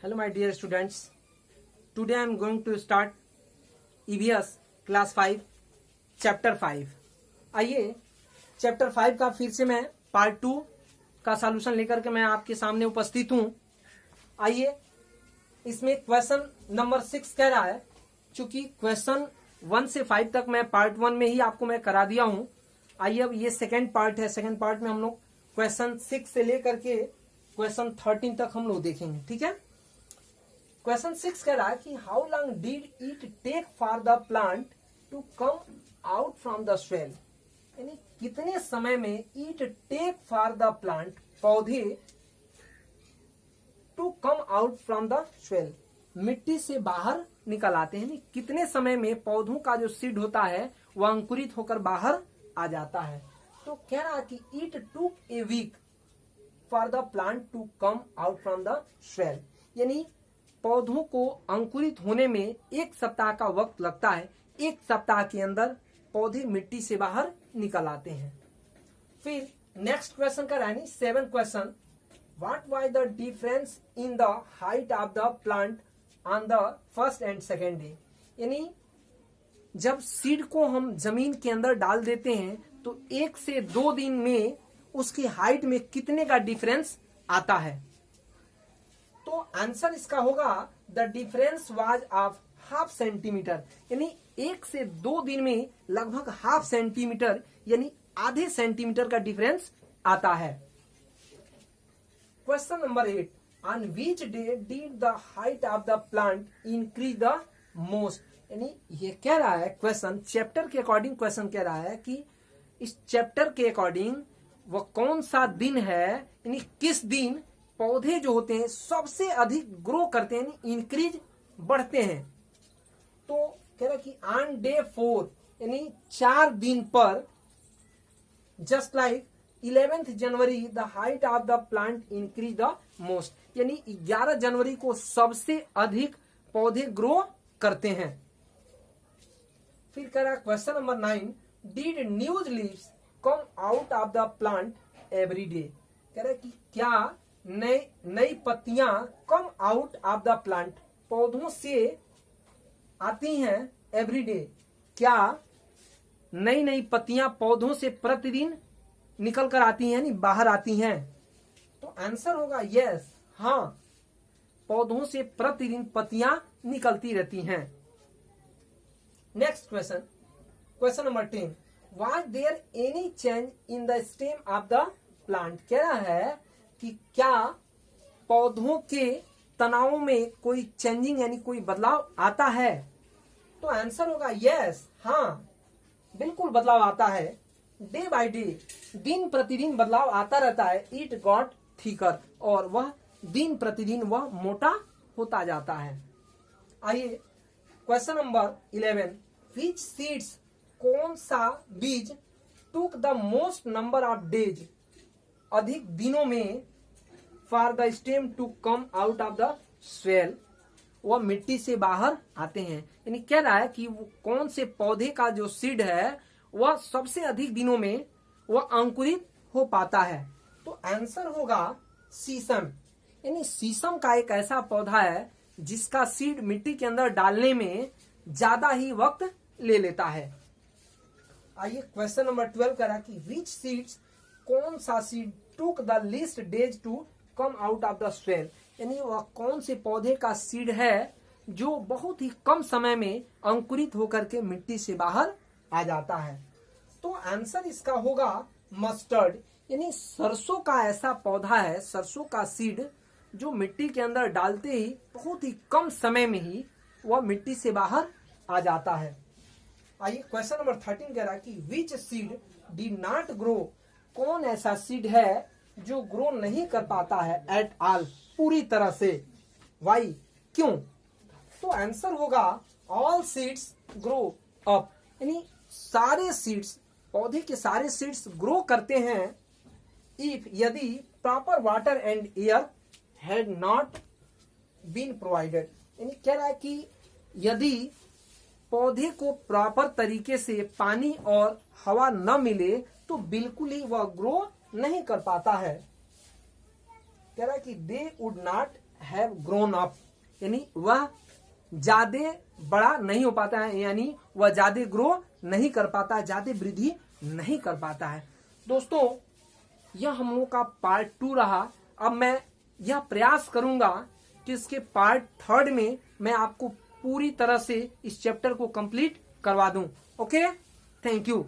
Hello my dear students. Today I am going to start EVS class 5 chapter 5। आइए chapter 5 का फिर से मैं पार्ट 2 का सॉल्यूशन लेकर के मैं आपके सामने उपस्थित हूँ। आइए इसमें क्वेश्चन नंबर 6 कह रहा है, चूंकि क्वेश्चन 1 से 5 तक मैं पार्ट 1 में ही आपको मैं करा दिया हूँ। आइए अब ये सेकेंड पार्ट है। सेकेंड पार्ट में हम लोग क्वेश्चन 6 से लेकर के क्वेश्चन 13 तक हम लोग देखेंगे। ठीक है। क्वेश्चन 6 कह रहा है कि how long did it take for the plant to come out from the swell, यानी कितने समय में it take for the plant, पौधे, to come out from the swell, मिट्टी से बाहर निकल आते हैं। कितने समय में पौधों का जो सीड होता है वह अंकुरित होकर बाहर आ जाता है। तो कह रहा है कि it took a week for the plant to come out from the swell, यानी पौधों को अंकुरित होने में एक सप्ताह का वक्त लगता है। एक सप्ताह के अंदर पौधे मिट्टी से बाहर निकल आते हैं। फिर नेक्स्ट क्वेश्चन का रानी 7 question, what was the difference in the height of the plant on the first and second day, यानी जब सीड को हम जमीन के अंदर डाल देते हैं तो 1 से 2 दिन में उसकी हाइट में कितने का डिफरेंस आता है। तो आंसर इसका होगा the difference was of half centimetre, यानी 1 से 2 दिन में लगभग हाफ सेंटीमीटर यानी आधे सेंटीमीटर का डिफरेंस आता है। Question number 8, on which day did the height of the plant increase the most, यानी ये कह रहा है क्वेश्चन चैप्टर के अकॉर्डिंग क्वेश्चन कह रहा है कि इस चैप्टर के अकॉर्डिंग वो कौन सा दिन है, यानी किस दिन पौधे जो होते हैं सबसे अधिक ग्रो करते हैं, इंक्रीज बढ़ते हैं। तो कह रहा है कि ऑन डे 4 यानी 4 दिन पर, just like 11th January the height of the plant increase the most, यानी 11 जनवरी को सबसे अधिक पौधे ग्रो करते हैं। फिर कह रहा है question number 9, did news leaves come out of the plant every day, कह रहा है कि क्या नई पत्तियां कम आउट ऑफ द प्लांट, पौधों से आती हैं एवरी डे, क्या नई पत्तियां पौधों से प्रतिदिन निकल कर आती हैं, यानी बाहर आती हैं। तो आंसर होगा यस, हाँ, पौधों से प्रतिदिन पत्तियां निकलती रहती हैं। Next question, question number 10, was there any change in the stem of the plant, कह रहा है कि क्या पौधों के तनाव में कोई चेंजिंग यानी कोई बदलाव आता है। तो आंसर होगा यस, हाँ, बिल्कुल बदलाव आता है। डे बाय डे, दिन प्रतिदिन बदलाव आता रहता है। इट गॉट थिकर, और वह दिन प्रतिदिन वह मोटा होता जाता है। आइए क्वेश्चन नंबर 11, विच सीड्स, कौन सा बीज, took the most number of days, अधिक दिनों में, for the stem to come out of the soil, वह मिट्टी से बाहर आते हैं। यानी कह रहा है कि वो कौन से पौधे का जो सीड है वह सबसे अधिक दिनों में वह अंकुरित हो पाता है। तो आंसर होगा शीशम, यानी शीशम का एक ऐसा पौधा है जिसका सीड मिट्टी के अंदर डालने में ज्यादा ही वक्त ले लेता है। आइए क्वेश्चन नंबर 12 करा कि विच सीड्स, कौन सा seed, took the least days to come out of the swell, यानी वह कौन से पौधे का सीड है जो बहुत ही कम समय में अंकुरित होकर के मिट्टी से बाहर आ जाता है। तो आंसर इसका होगा मस्टर्ड, यानी सरसों का ऐसा पौधा है, सरसों का सीड जो मिट्टी के अंदर डालते ही बहुत ही कम समय में ही वह मिट्टी से बाहर आ जाता है। आइए क्वेश्चन नंबर 13 कह रहा है कि विच सीड डिड नॉट ग्रो, कौन ऐसा सीड है जो ग्रो नहीं कर पाता है एट ऑल, पूरी तरह से, वाई, क्यों। तो आंसर होगा ऑल सीड्स ग्रो अप, यानी सारे सीड्स, पौधे के सारे सीड्स ग्रो करते हैं इफ, यदि proper water and air had not been provided, यानी कह रहा है कि यदि पौधे को प्रॉपर तरीके से पानी और हवा न मिले तो बिल्कुल ही वह ग्रो नहीं कर पाता है। कह रहा है कि they would not have grown up, यानी वह ज्यादा बड़ा नहीं हो पाता है, यानी वह ज्यादा ग्रो नहीं कर पाता है, ज्यादा वृद्धि नहीं कर पाता है। दोस्तों यह हम लोग का पार्ट 2 रहा। अब मैं यह प्रयास करूंगा कि इसके पार्ट 3 में मैं आपको पूरी तरह से इस चैप्टर को कंप्लीट करवा दूं। Okay, thank you.